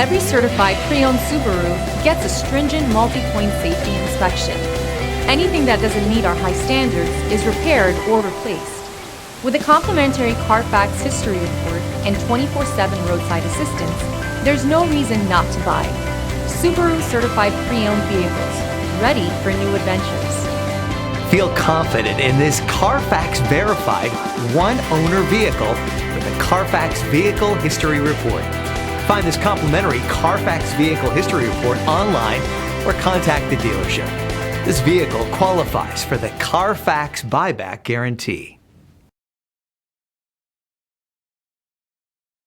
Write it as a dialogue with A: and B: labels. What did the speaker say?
A: Every certified pre-owned Subaru gets a stringent multi-point safety inspection. Anything that doesn't meet our high standards is repaired or replaced. With a complimentary Carfax history report and 24/7 roadside assistance, there's no reason not to buy. Subaru certified pre-owned vehicles, ready for new adventures.
B: Feel confident in this Carfax verified one-owner vehicle with a Carfax Vehicle History Report. Find this complimentary Carfax Vehicle History Report online or contact the dealership. This vehicle qualifies for the Carfax Buyback Guarantee.